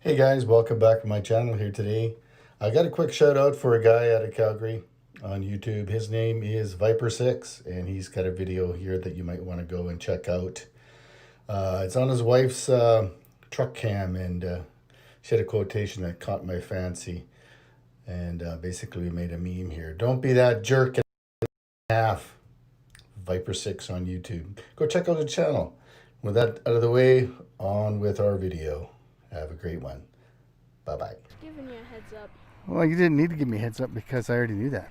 Hey guys, welcome back to my channel here today. I got a quick shout out for a guy out of Calgary on YouTube. His name is Viper6 and he's got a video here that you might want to go and check out. It's on his wife's truck cam and she had a quotation that caught my fancy and basically we made a meme here. Don't be that jerk and a half. Viper6 on YouTube. Go check out the channel. With that out of the way, on with our video. Have a great one. Bye-bye. Giving you a heads up. Well, you didn't need to give me a heads up because I already knew that.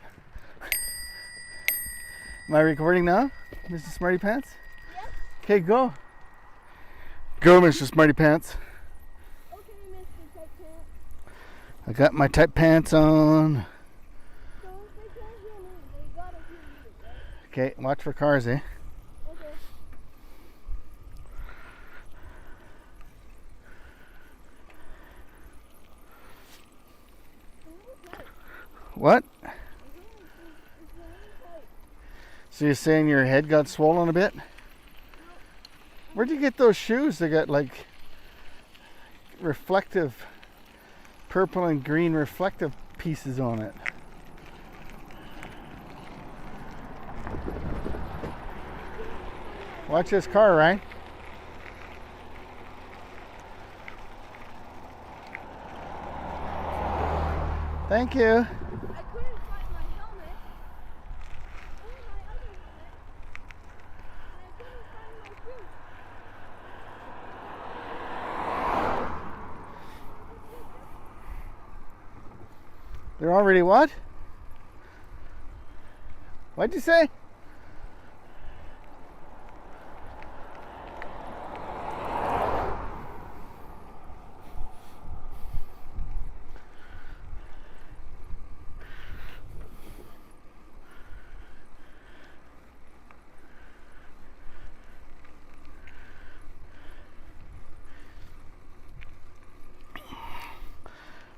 Am I recording now, Mr. Smarty Pants? Yes. Okay, go. Go, Mr. Smarty Pants. Okay, Mr. Tight Pants. I got my tight pants on. So if they can't hear me, they gotta hear you, right? Okay, watch for cars, eh? Okay. What? It's really tight. So you're saying your head got swollen a bit? Where'd you get those shoes? They got like reflective, purple and green reflective pieces on it. Watch this car, Ryan. Thank you. I couldn't find my helmet. Or my other helmet. And I couldn't find my shoes. They're already what? What'd you say?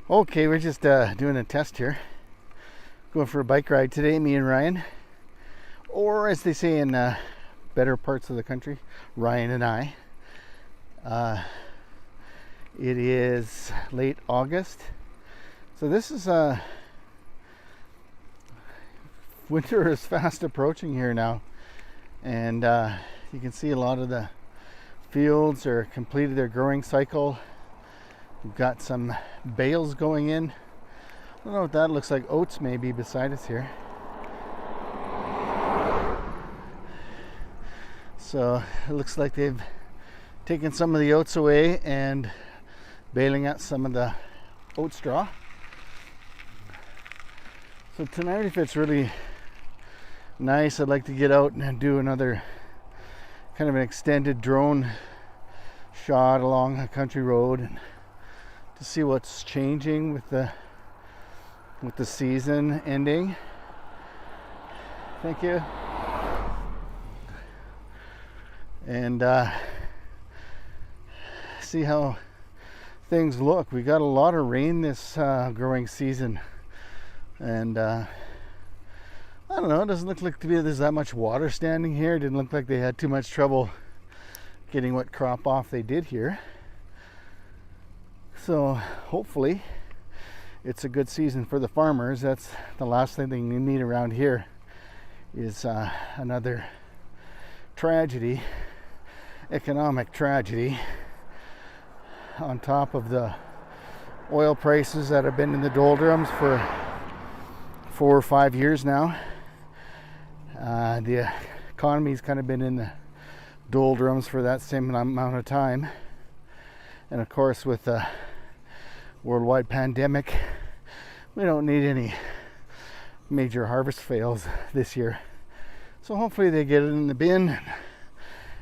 Okay, we're just doing a test here. Going for a bike ride today, me and Ryan. Or as they say in better parts of the country, Ryan and I. It is late August. So this is winter is fast approaching here now. And you can see a lot of the fields are completed their growing cycle. We've got some bales going in. I don't know what that looks like. Oats maybe beside us here. So it looks like they've taken some of the oats away and baling out some of the oat straw. So tonight, if it's really nice, I'd like to get out and do another kind of an extended drone shot along a country road and to see what's changing with the season ending. Thank you. And see how things look. We got a lot of rain this growing season, and I don't know. It doesn't look like to be there's that much water standing here. It didn't look like they had too much trouble getting what crop off they did here. So hopefully it's a good season for the farmers. That's the last thing they need around here is another tragedy, economic tragedy, on top of the oil prices that have been in the doldrums for 4 or 5 years now. The economy's kind of been in the doldrums for that same amount of time. And of course, with the worldwide pandemic, we don't need any major harvest fails this year. So hopefully they get it in the bin,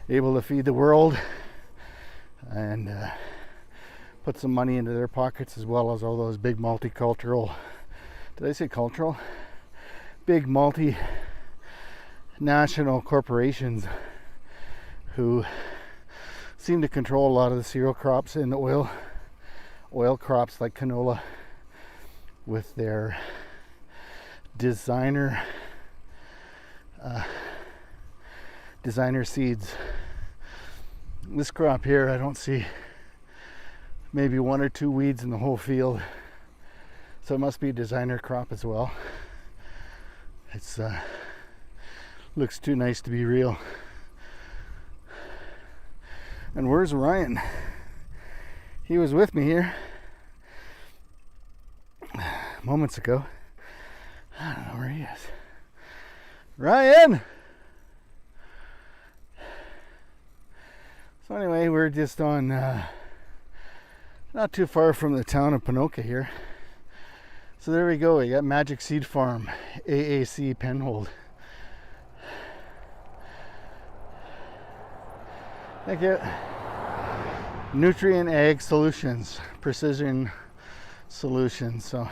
able to feed the world, and put some money into their pockets, as well as all those big multicultural, did I say cultural? Big multinational corporations who seem to control a lot of the cereal crops and the oil crops like canola with their designer seeds. This crop here, I don't see maybe 1 or 2 weeds in the whole field. So it must be a designer crop as well. It's looks too nice to be real. And where's Ryan? He was with me here moments ago. I don't know where he is. Ryan! So anyway, we're just on not too far from the town of Ponoka here. So there we go. We got Magic Seed Farm, AAC Penhold. Thank you. Nutrient Ag Solutions, precision solutions. So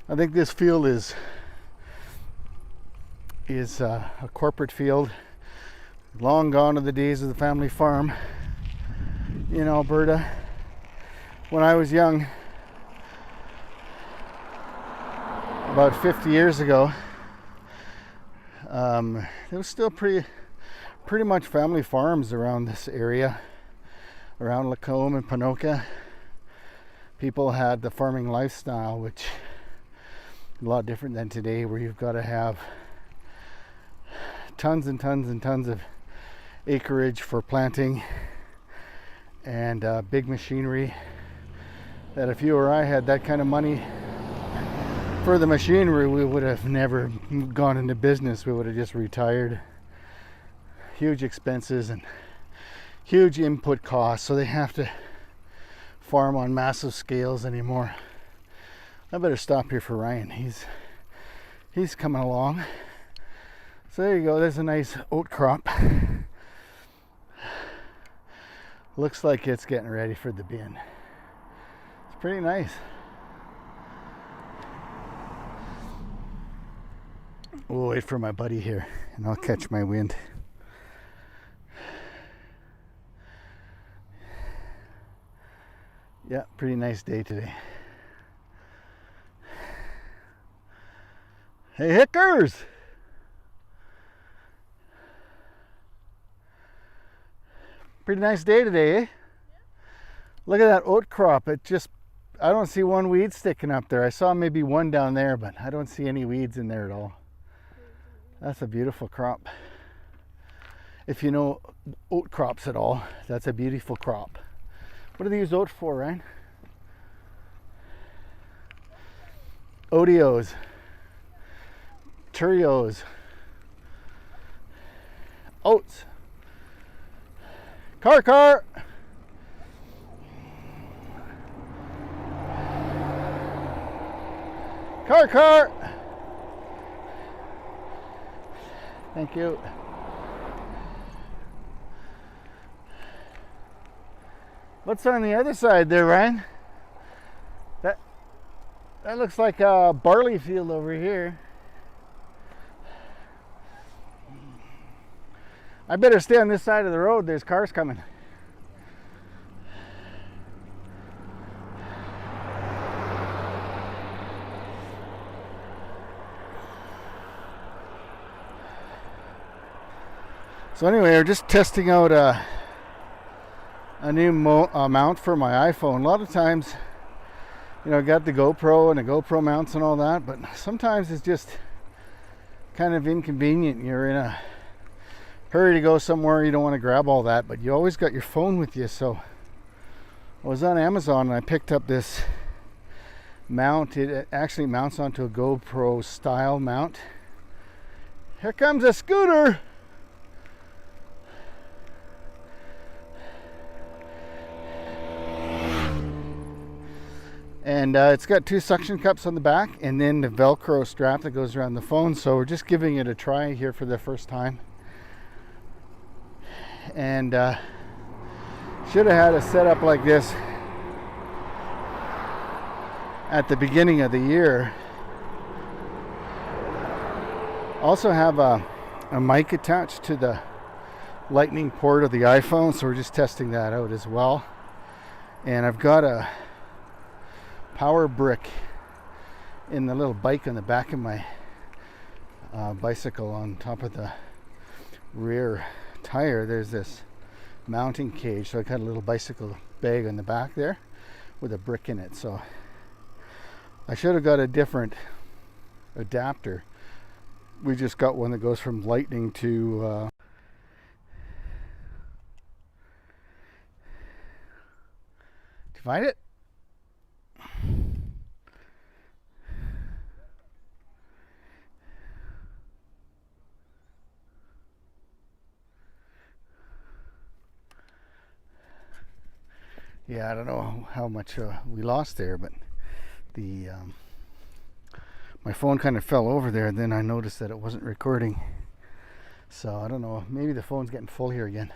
I think this field is a corporate field. Long gone are the days of the family farm in Alberta. When I was young, about 50 years ago, there was still pretty much family farms around this area, around Lacombe and Ponoka. People had the farming lifestyle, which is a lot different than today, where you've got to have tons and tons and tons of acreage for planting and big machinery. That if you or I had that kind of money for the machinery, we would have never gone into business. We would have just retired. Huge expenses and huge input costs, so they have to farm on massive scales anymore. I better stop here for Ryan. He's coming along. So there you go. There's a nice oat crop. Looks like it's getting ready for the bin. It's pretty nice. We'll wait for my buddy here and I'll catch my wind. Yeah, pretty nice day today. Hey, Hickers! Pretty nice day today, eh? Look at that oat crop. I don't see one weed sticking up there. I saw maybe one down there, but I don't see any weeds in there at all. That's a beautiful crop. If you know oat crops at all, that's a beautiful crop. What do they use oat for, Ryan? Oatios, Cheerios, oats. Car. Car. Thank you. What's on the other side there, Ryan? That looks like a barley field over here. I better stay on this side of the road. There's cars coming. So anyway, we're just testing out a new mount for my iPhone. A lot of times, I got the GoPro and the GoPro mounts and all that, but sometimes it's just kind of inconvenient. You're in a hurry to go somewhere, you don't want to grab all that, but you always got your phone with you. So I was on Amazon and I picked up this mount. It actually mounts onto a GoPro style mount. Here comes a scooter. And it's got 2 suction cups on the back and then the Velcro strap that goes around the phone. So we're just giving it a try here for the first time. And should have had a setup like this at the beginning of the year. Also have a mic attached to the lightning port of the iPhone, so we're just testing that out as well. And I've got a power brick in the little bike on the back of my bicycle. On top of the rear tire there's this mounting cage, so I got a little bicycle bag on the back there with a brick in it. So I should have got a different adapter. We just got one that goes from lightning to did you find it? Yeah, I don't know how much we lost there, but the my phone kind of fell over there, and then I noticed that it wasn't recording. So I don't know, maybe the phone's getting full here again.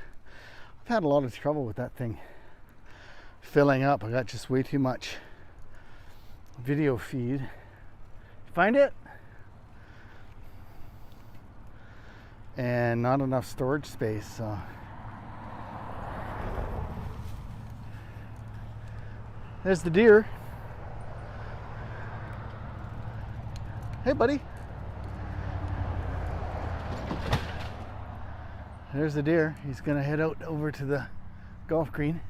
I've had a lot of trouble with that thing filling up. I got just way too much video feed. Find it? And not enough storage space. So there's the deer. Hey, buddy. There's the deer. He's gonna head out over to the golf green.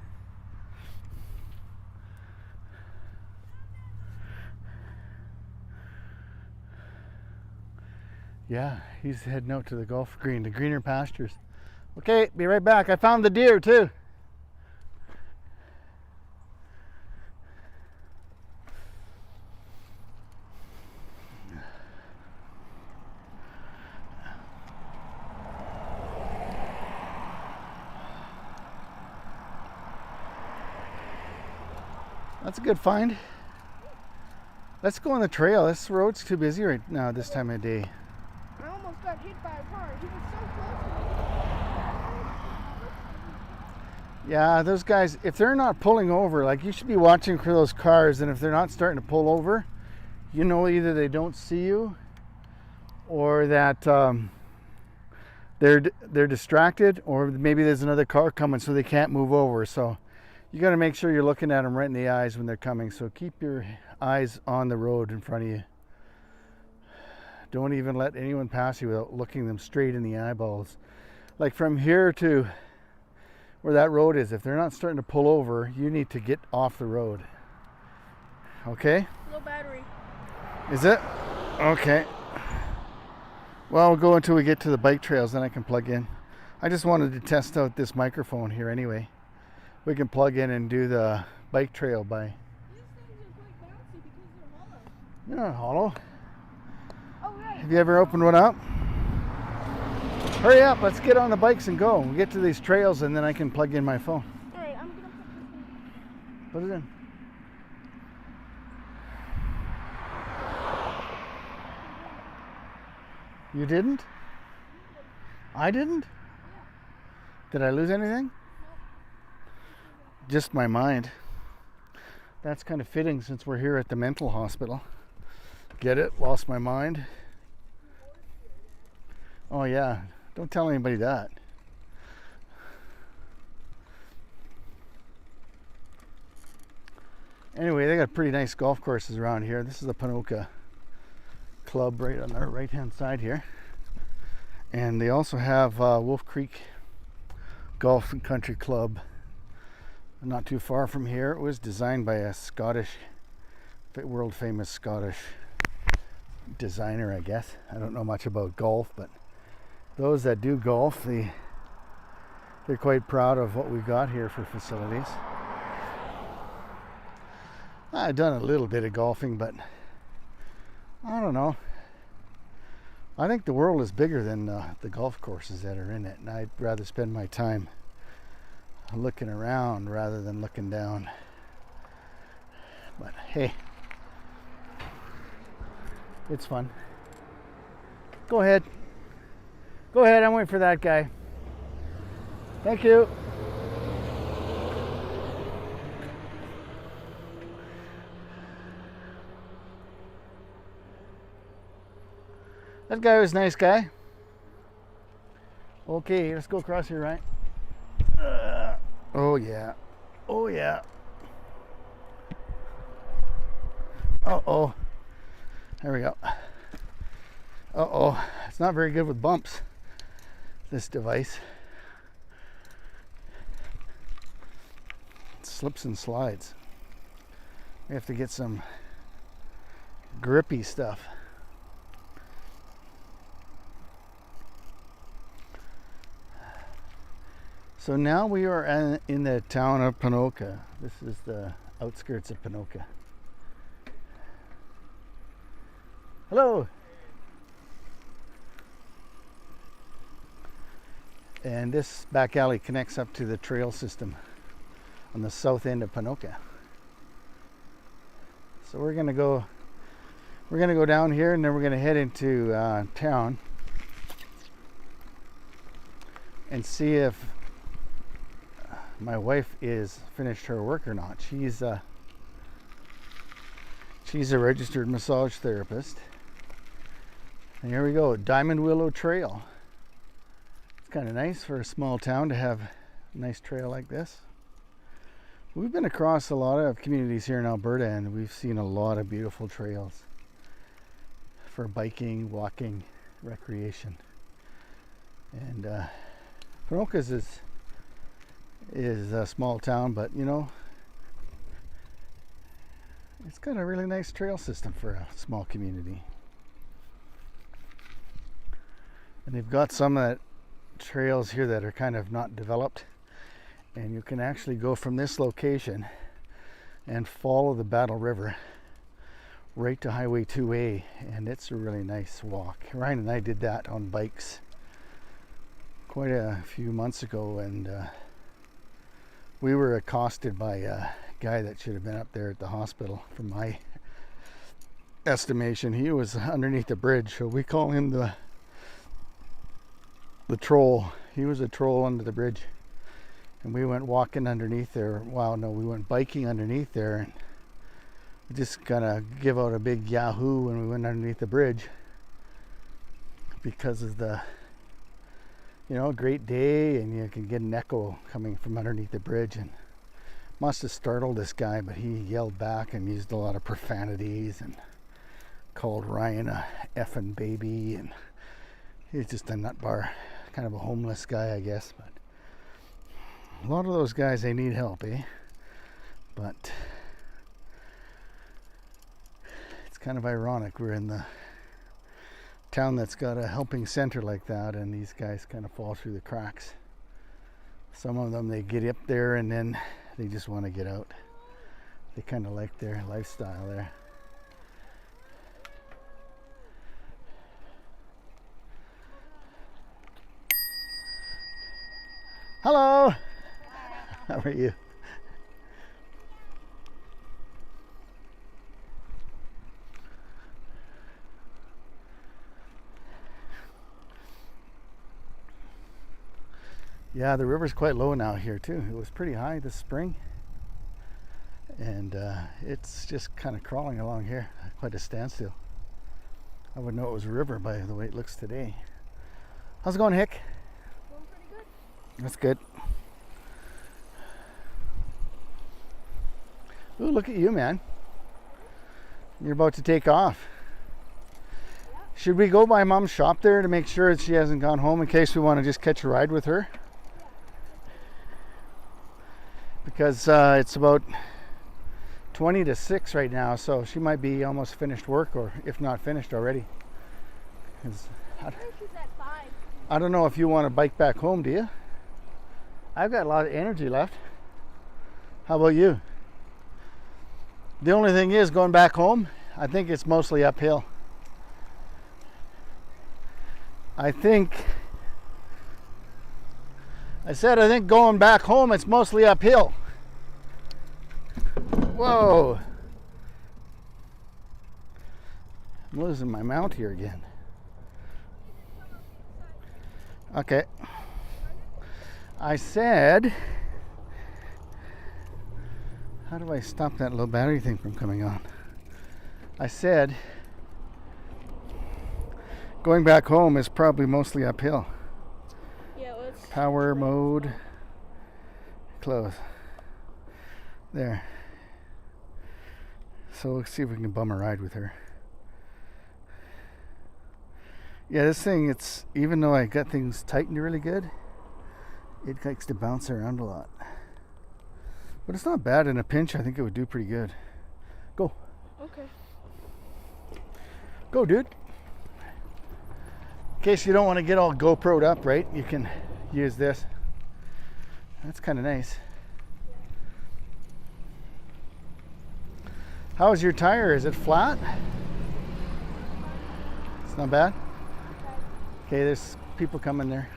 Yeah, he's heading out to the golf green, the greener pastures. Okay, be right back. I found the deer too. That's a good find. Let's go on the trail. This road's too busy right now this time of day. I almost got hit by a car. He was so close to me. Yeah, those guys, if they're not pulling over, like you should be watching for those cars, and if they're not starting to pull over, you know either they don't see you or that they're distracted, or maybe there's another car coming so they can't move over. So you got to make sure you're looking at them right in the eyes when they're coming. So keep your eyes on the road in front of you. Don't even let anyone pass you without looking them straight in the eyeballs. Like from here to where that road is, if they're not starting to pull over, you need to get off the road. Okay? Low battery. Is it? Okay. Well, we'll go until we get to the bike trails, then I can plug in. I just wanted to test out this microphone here anyway. We can plug in and do the bike trail by... These things are quite bouncy because They're not hollow. Oh, right. Have you ever opened one up? Hurry up, let's get on the bikes and go. We'll get to these trails and then I can plug in my phone. All right, I'm going to put this in. Put it in. You didn't? I didn't? Did I lose anything? Just my mind. That's kind of fitting since we're here at the mental hospital. Get it? Lost my mind. Oh yeah, don't tell anybody that. Anyway, they got pretty nice golf courses around here. This is the Ponoka Club right on our right hand side here. And they also have Wolf Creek Golf and Country Club not too far from here. It was designed by a Scottish, world famous Scottish designer, I guess. I don't know much about golf, but those that do golf, they're quite proud of what we got here for facilities. I've done a little bit of golfing, but I don't know. I think the world is bigger than the golf courses that are in it, and I'd rather spend my time looking around rather than looking down. But hey, it's fun. Go ahead. Go ahead, I'm waiting for that guy. Thank you. That guy was a nice guy. Okay, let's go across here, right? Oh yeah. Oh yeah. Uh-oh. There we go. Uh-oh. It's not very good with bumps, this device. Let's slips and slides. We have to get some grippy stuff. So now we are in the town of Ponoka. This is the outskirts of Ponoka. Hello. And this back alley connects up to the trail system on the south end of Ponoka. So we're gonna go down here, and then we're gonna head into town and see if my wife is finished her work or not. She's a registered massage therapist. And here we go, Diamond Willow Trail. It's kind of nice for a small town to have a nice trail like this. We've been across a lot of communities here in Alberta, and we've seen a lot of beautiful trails for biking, walking, recreation. And Ponoka's is a small town, but you know, it's got a really nice trail system for a small community. And they've got some trails here that are kind of not developed, and you can actually go from this location and follow the Battle River right to Highway 2A, and it's a really nice walk. Ryan and I did that on bikes quite a few months ago, and we were accosted by a guy that should have been up there at the hospital. From my estimation, he was underneath the bridge, so we call him the troll. He was a troll under the bridge, and we went walking underneath there. Wow, no, we went biking underneath there, and we just gonna give out a big yahoo when we went underneath the bridge because of the, you know, great day, and you can get an echo coming from underneath the bridge. And must have startled this guy, but he yelled back and used a lot of profanities and called Ryan a effing baby, and he's just a nut bar, kind of a homeless guy, I guess. But a lot of those guys, they need help, eh? But it's kind of ironic, we're in the town that's got a helping center like that, and these guys kind of fall through the cracks. Some of them, they get up there and then they just want to get out. They kind of like their lifestyle there. Hello. How are you? Yeah, the river's quite low now here too. It was pretty high this spring, and it's just kind of crawling along here, quite a standstill. I would know it was a river by the way it looks today. How's it going, Hick? Going pretty good. That's good. Ooh, look at you, man. You're about to take off. Yeah. Should we go by Mom's shop there to make sure that she hasn't gone home in case we want to just catch a ride with her? Because it's about 20 to 6 right now, so she might be almost finished work, or if not finished already. I think she's at 5. I don't know if you want to bike back home, do you? I've got a lot of energy left. How about you? The only thing is, going back home, I think it's mostly uphill. I think going back home, it's mostly uphill. Whoa. I'm losing my mount here again. Okay. I said, how do I stop that low battery thing from coming on? I said, going back home is probably mostly uphill. Yeah, let's. Power mode, close. There. So let's see if we can bum a ride with her. Yeah, this thing, it's, even though I got things tightened really good, it likes to bounce around a lot. But it's not bad in a pinch. I think it would do pretty good. Go. Okay. Go, dude. In case you don't want to get all GoPro'd up, right? You can use this. That's kind of nice. How is your tire? Is it flat? It's not bad? Okay, there's people coming there.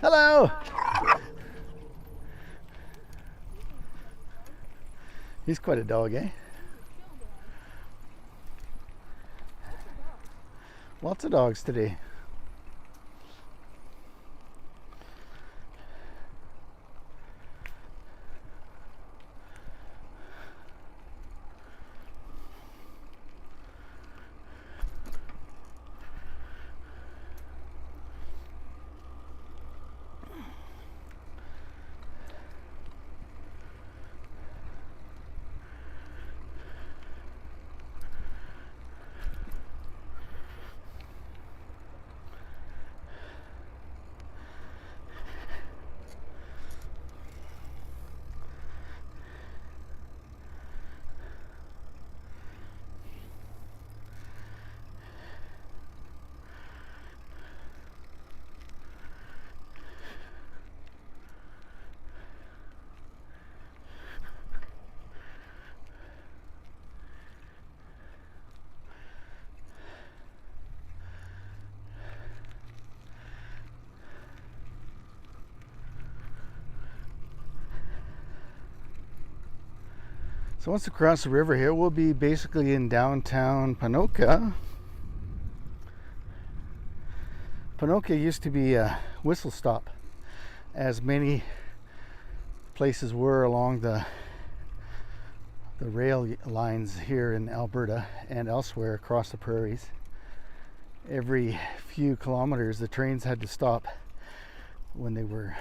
Hello! He's quite a dog, eh? Lots of dogs today. So once we cross the river here, we'll be basically in downtown Ponoka. Ponoka used to be a whistle stop, as many places were along the rail lines here in Alberta and elsewhere across the prairies. Every few kilometers the trains had to stop when they were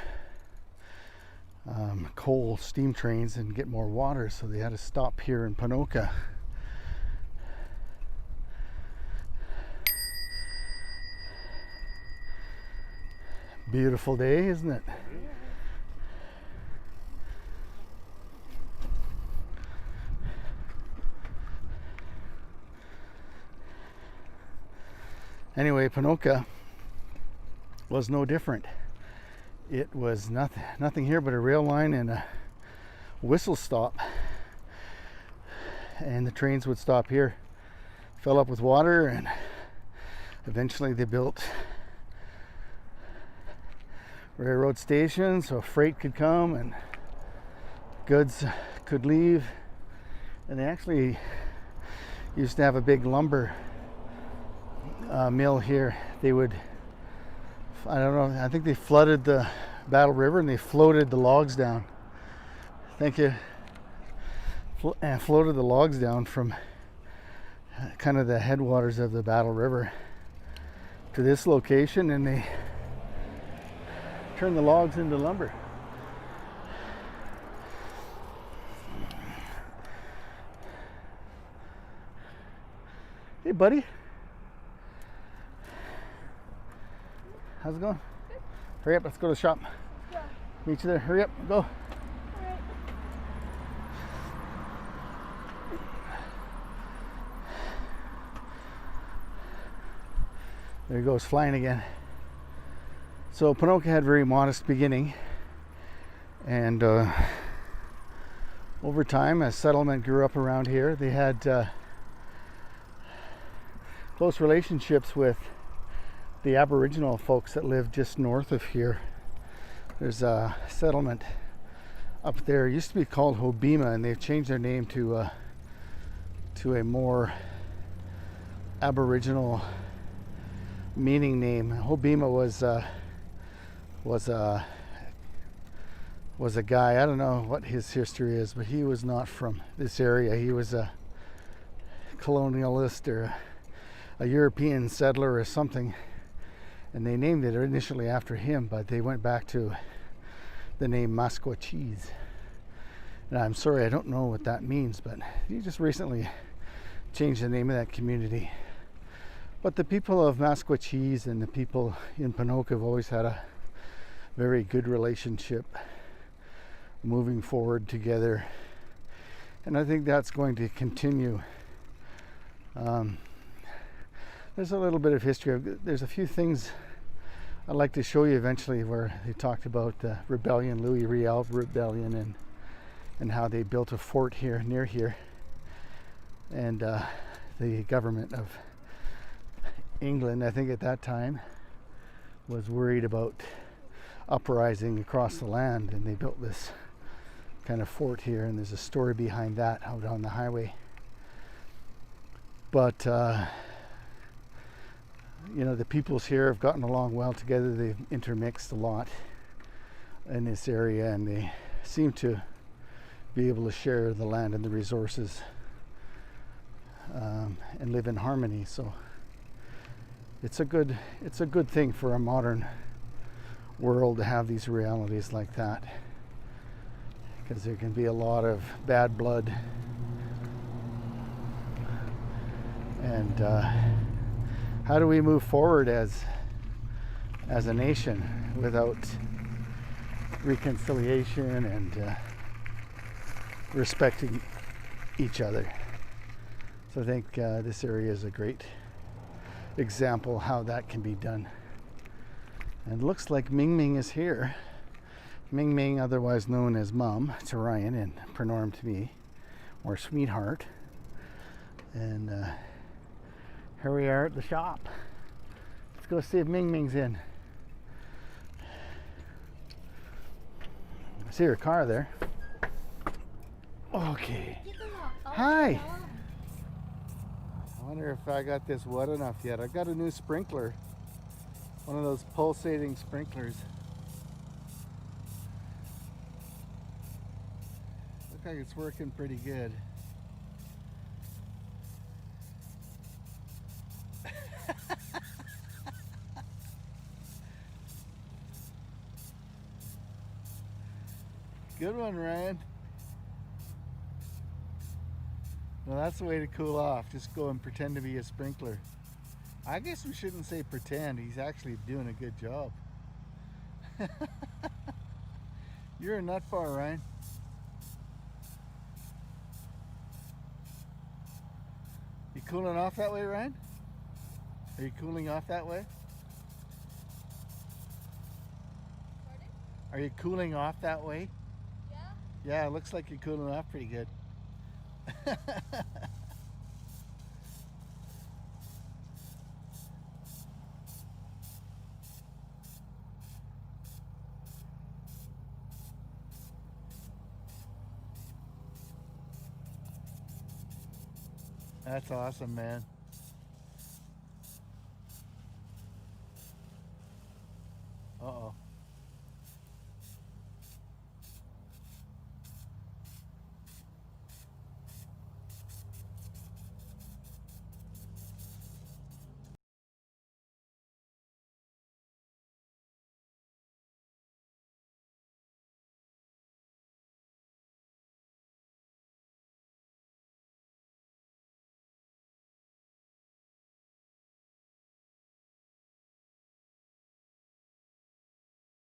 coal steam trains and get more water, so they had to stop here in Ponoka. Beautiful day, isn't it? Anyway, Ponoka was no different. It was nothing here but a rail line and a whistle stop, and the trains would stop here, fill up with water, and eventually they built railroad stations so freight could come and goods could leave. And they actually used to have a big lumber mill here. They would, I don't know, I think they flooded the Battle River and they floated the logs down. Thank you. And floated the logs down from kind of the headwaters of the Battle River to this location, and they turned the logs into lumber. Hey, buddy. How's it going? Good. Hurry up, let's go to the shop. Yeah. Meet you there. Hurry up, go. All right. There he goes, flying again. So Ponoka had a very modest beginning, and over time, as settlement grew up around here, they had close relationships with the Aboriginal folks that lived just north of here. There's a settlement up there. It used to be called Hobbema, and they've changed their name to a more Aboriginal meaning name. Hobbema was a guy. I don't know what his history is, but he was not from this area. He was a colonialist or a European settler or something, and they named it initially after him, but they went back to the name Masquatchees. And I'm sorry, I don't know what that means, but he just recently changed the name of that community. But the people of Maskwacis and the people in Ponoka have always had a very good relationship, moving forward together. And I think that's going to continue. There's a little bit of history. There's a few things I'd like to show you eventually where they talked about the rebellion, Louis Riel rebellion, and how they built a fort here, near here. And the government of England, I think at that time, was worried about uprising across the land, and they built this kind of fort here, and there's a story behind that out on the highway. But you know, the peoples here have gotten along well together. They've intermixed a lot in this area, and they seem to be able to share the land and the resources and live in harmony. So it's a good thing for a modern world to have these realities like that, because there can be a lot of bad blood and how do we move forward as a nation without reconciliation and respecting each other? So I think this area is a great example how that can be done. And it looks like Ming Ming is here. Ming Ming, otherwise known as Mum to Ryan and Pranorm to me, or Sweetheart. And here we are at the shop. Let's go see if Ming Ming's in. I see her car there. Okay. Hi. I wonder if I got this wet enough yet. I got a new sprinkler. One of those pulsating sprinklers. Looks like it's working pretty good. Good one, Ryan. Well, that's the way to cool off. Just go and pretend to be a sprinkler. I guess we shouldn't say pretend. He's actually doing a good job. You're a nut bar, Ryan. You cooling off that way, Ryan? Are you cooling off that way? Pardon? Are you cooling off that way? Yeah? Yeah, it looks like you're cooling off pretty good. That's awesome, man. Uh-oh.